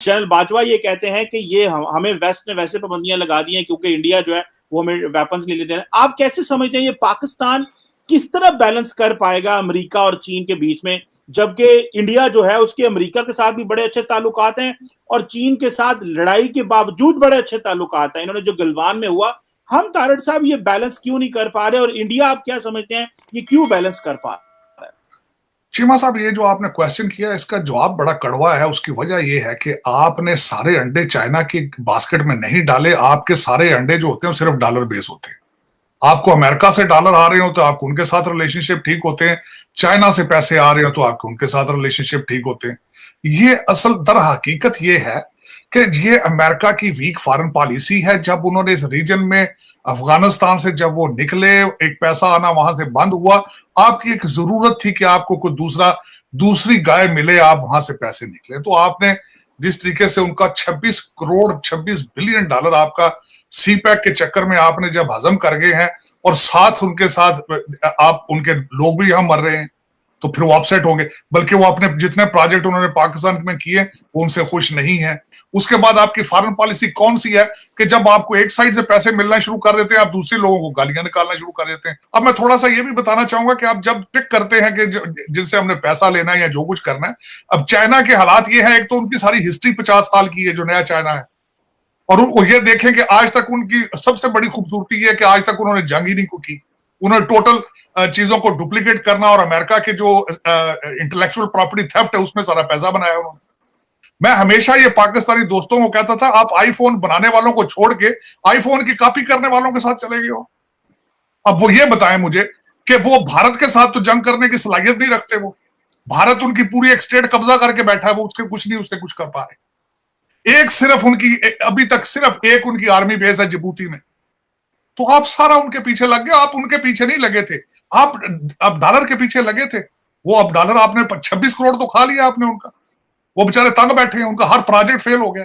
General Bajwa ये कहते हैं कि ये हमें वेस्ट ने वैसे पाबंदियां लगा दी हैं क्योंकि इंडिया जो है वो हमें वेपन्स ले लेते हैं। आप कैसे समझते हैं ये पाकिस्तान किस तरह बैलेंस कर पाएगा अमेरिका और चीन के बीच में, जबकि इंडिया जो है उसके अमेरिका के साथ भी बड़े अच्छे ताल्लुकात हैं और चीन के साथ लड़ाई के बावजूद बड़े अच्छे ताल्लुकात हैं। इन्होंने जो गलवान में हुआ, हम तारड़ साहब ये बैलेंस क्यों नहीं कर पा रहे, और इंडिया आप क्या समझते हैं ये क्यों बैलेंस कर पा रहा है? चीमा साहब, ये जो आपने क्वेश्चन किया इसका जवाब बड़ा कड़वा है। उसकी वजह यह है कि आपने सारे अंडे चाइना की बास्केट में नहीं डाले। आपके सारे अंडे जो होते हैं सिर्फ डॉलर बेस होते हैं। आपको अमेरिका से डॉलर आ रहे हो तो आपको उनके साथ रिलेशनशिप ठीक होते हैं, चाइना से पैसे आ रहे हो तो आपको उनके साथ रिलेशनशिप ठीक होते हैं। ये असल दर हकीकत ये है कि ये अमेरिका की वीक फॉरेन पॉलिसी है। जब उन्होंने इस रीजन में अफगानिस्तान से जब वो निकले, एक पैसा आना वहां से बंद हुआ, आपकी एक जरूरत थी कि आपको कोई दूसरी गाय मिले, आप वहां से पैसे निकले। तो आपने जिस तरीके से उनका 26 बिलियन डॉलर आपका सी पैक के चक्कर में आपने जब हजम कर गए हैं, और साथ उनके साथ आप उनके लोग भी यहां मर रहे हैं, तो फिर वो अपसेट होंगे। बल्कि वो अपने जितने प्रोजेक्ट उन्होंने पाकिस्तान में किए वो उनसे खुश नहीं है। उसके बाद आपकी फॉरेन पॉलिसी कौन सी है कि जब आपको एक साइड से पैसे मिलना शुरू कर देते हैं, आप दूसरे लोगों को गालियां निकालना शुरू कर देते हैं। अब मैं थोड़ा सा ये भी बताना चाहूंगा कि आप जब पिक करते हैं कि जिनसे हमने पैसा लेना है या जो कुछ करना है, अब चाइना के हालात ये है, एक तो उनकी सारी हिस्ट्री 50 साल की है जो नया चाइना है, और उनको ये देखें कि आज तक उनकी सबसे बड़ी खूबसूरती है कि आज तक उन्होंने जंग ही नहीं को की। उन्होंने टोटल चीजों को डुप्लीकेट करना और अमेरिका के जो इंटेलेक्चुअल प्रॉपर्टी थेफ्ट है उसमें सारा पैसा बनाया उन्होंने। मैं हमेशा ये पाकिस्तानी दोस्तों को कहता था, आप आईफोन बनाने वालों को छोड़ के आईफोन की कॉपी करने वालों के साथ चले गए हो। अब वो ये बताएं मुझे कि वो भारत के साथ तो जंग करने की सलाहियत नहीं रखते। वो भारत उनकी पूरी एक स्टेट कब्जा करके बैठा है, वो उसके कुछ नहीं उससे कुछ कर पा रहे। एक सिर्फ उनकी अभी तक सिर्फ एक उनकी आर्मी बेस है जिबूती में। तो आप सारा उनके पीछे लग गए। आप उनके पीछे नहीं लगे थे, आप अब डॉलर के पीछे लगे थे। वो अब डॉलर आपने 26 करोड़ तो खा लिया आपने उनका। वो बेचारे तंग बैठे हैं, उनका हर प्रोजेक्ट फेल हो गया,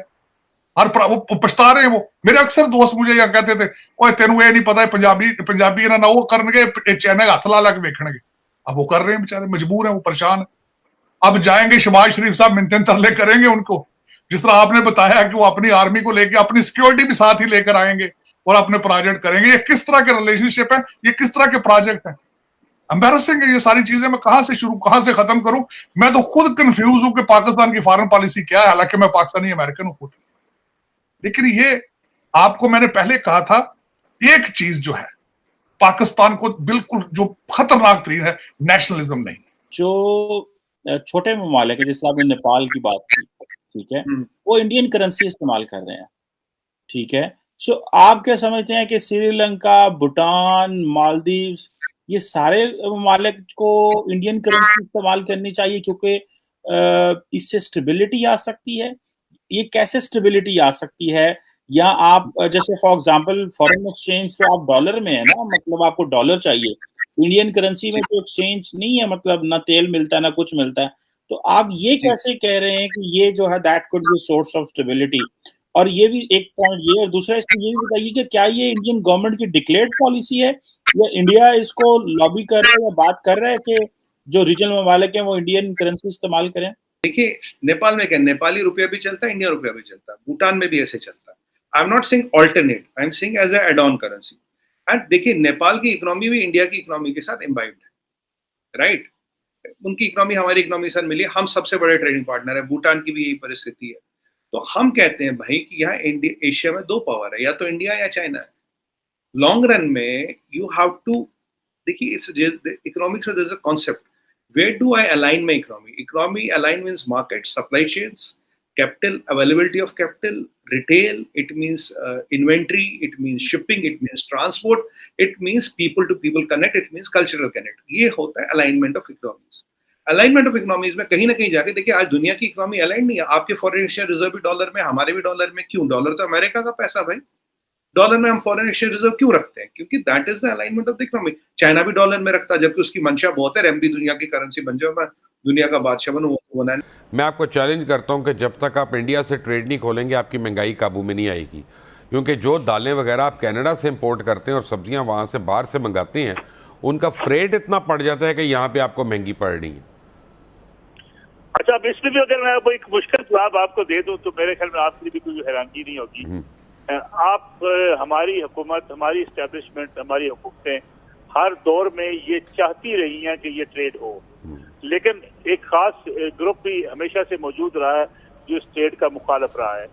वो पछता रहे हैं। वो मेरे अक्सर दोस्त मुझे यह कहते थे, ओए तेनू ये नहीं पता है पंजाबी ना वो करनगे चाइना हथ ला लग वेखणगे। अब वो कर रहे हैं, बेचारे मजबूर हैं, वो परेशान है। अब जाएंगे शहबाज शरीफ साहब मिन्नतें तरले करेंगे उनको, जिस तरह आपने बताया कि वो अपनी आर्मी को लेकर अपनी सिक्योरिटी भी साथ ही लेकर आएंगे और अपने प्रोजेक्ट करेंगे। ये किस तरह के रिलेशनशिप है, ये किस तरह के प्रोजेक्ट है? एम्बैरसिंग है ये सारी चीजें। मैं कहां से शुरू कहां से खत्म करूं? मैं तो खुद कंफ्यूज हूं कि पाकिस्तान की फॉरेन पॉलिसी क्या है, हालांकि मैं पाकिस्तानी अमेरिकन हूं खुद। लेकिन ये आपको मैंने पहले कहा था, एक चीज जो है पाकिस्तान को बिल्कुल जो खतरनाक तरीन है, नेशनलिज्म नहीं। जो छोटे ममालिक है, जैसे आपने नेपाल की बात की, ठीक है, वो इंडियन करेंसी इस्तेमाल कर रहे हैं, ठीक है। सो आप क्या समझते हैं कि श्रीलंका, भूटान, मालदीव्स, ये सारे ममालिक को इंडियन करेंसी इस्तेमाल करनी चाहिए क्योंकि इससे स्टेबिलिटी आ सकती है? ये कैसे स्टेबिलिटी आ सकती है? या आप जैसे फॉर एग्जांपल फॉरेन एक्सचेंज तो आप डॉलर में है ना, मतलब आपको डॉलर चाहिए। इंडियन करेंसी में तो एक्सचेंज नहीं है, मतलब ना तेल मिलता है ना कुछ मिलता है। तो आप ये कैसे कह रहे हैं कि ये जो है that could be source of stability? और ये भी एक पॉइंट ये, और दूसरा इसमें ये भी बताइए कि क्या ये इंडियन गवर्नमेंट की डिक्लेयर्ड पॉलिसी है या इंडिया इसको लॉबी कर रहा है या बात कर रहा है कि जो रीजनल ममालिक हैं वो इंडियन करेंसी इस्तेमाल करें? देखिए, नेपाल में क्या नेपाली रुपया भी चलता है, इंडियन रुपया भी चलता है, भूटान में भी ऐसे चलता है। I am not saying alternate, I am saying as add on currency. And देखिए, नेपाल की इकोनॉमी भी इंडिया की इकोनॉमी के साथ इम्बाइब्ड है, राइट? उनकी इकोनॉमी हमारी इकोनॉमी के साथ मिली, हम सबसे बड़े ट्रेडिंग पार्टनर है। भूटान की भी यही परिस्थिति है। तो हम कहते हैं भाई कि यहाँ एशिया में दो पावर है, या तो इंडिया या चाइना है। लॉन्ग रन में यू हैव टू, देखिए इकोनॉमिक्स में there is a concept, where do I align my economy? Economy align means market, supply chains, capital, availability of capital, retail, it means inventory, it means shipping, it means transport, it means people to people connect, it means cultural connect. ये होता है alignment of economies. Alignment of economies में कहीं ना कहीं जाके देखिए, आज दुनिया की इकोनॉमी अलाइन नहीं है। आपके फॉरेन एक्सचेंज रिजर्व भी डॉलर में, हमारे भी डॉलर में। क्यों? डॉलर तो अमेरिका का पैसा भाई। डॉलर में हम फॉरेन एक्सचेंज रिजर्व क्यों रखते हैं? क्योंकि that is the alignment of the economy. China भी डॉलर में रखता है, जबकि उसकी मंशा बहुत है, RMB दुनिया की करेंसी बन जाओ, मैं दुनिया का बादशाह बनूं, वो ना। मैं आपको चैलेंज करता हूं कि जब तक आप इंडिया से ट्रेड नहीं खोलेंगे आपकी महंगाई काबू में नहीं आएगी। क्योंकि जो दालें वगैरह आप कनाडा से इंपोर्ट करते हैं और सब्जियां वहां से बाहर से मंगाते हैं, उनका फ्रेट इतना पड़ जाता है कि यहाँ पे आपको महंगी पड़ रही है। अच्छा, अब इसमें भी अगर मैं अब एक मुश्किल जवाब आपको दे दूं तो मेरे ख्याल में आपके लिए भी कोई हैरानगी नहीं होगी। आप हमारी हुकूमत, हमारी इस्टेब्लिशमेंट, हमारी हुकूमतें हर दौर में ये चाहती रही हैं कि ये ट्रेड हो, लेकिन एक खास ग्रुप भी हमेशा से मौजूद रहा है जो इस ट्रेड का मुखालिफ रहा है।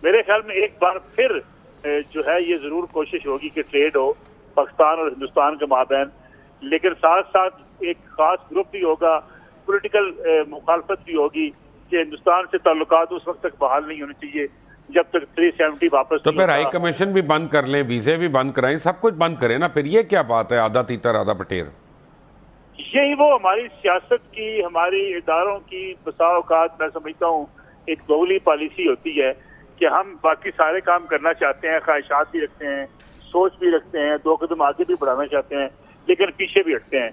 मेरे ख्याल में एक बार फिर जो है ये जरूर कोशिश होगी कि ट्रेड हो पाकिस्तान और हिंदुस्तान के माबैन, लेकिन साथ साथ एक खास ग्रुप भी होगा, पॉलिटिकल मुखालफत भी होगी कि हिंदुस्तान से ताल्लुकात उस वक्त तक बहाल नहीं होने चाहिए जब तक 370 वापस। तो फिर हाई कमीशन भी बंद कर लें, वीजे भी बंद कराएं, सब कुछ बंद करें ना, फिर ये क्या बात है आधा तीतर आधा पटेर। यही वो हमारी सियासत की, हमारी इदारों की बसा औकात मैं समझता हूँ एक दोगली पॉलिसी होती है कि हम बाकी सारे काम करना चाहते हैं, ख्वाहिशात भी रखते हैं, सोच भी रखते हैं, 2 कदम आगे भी बढ़ाना चाहते हैं, लेकिन पीछे भी हटते हैं।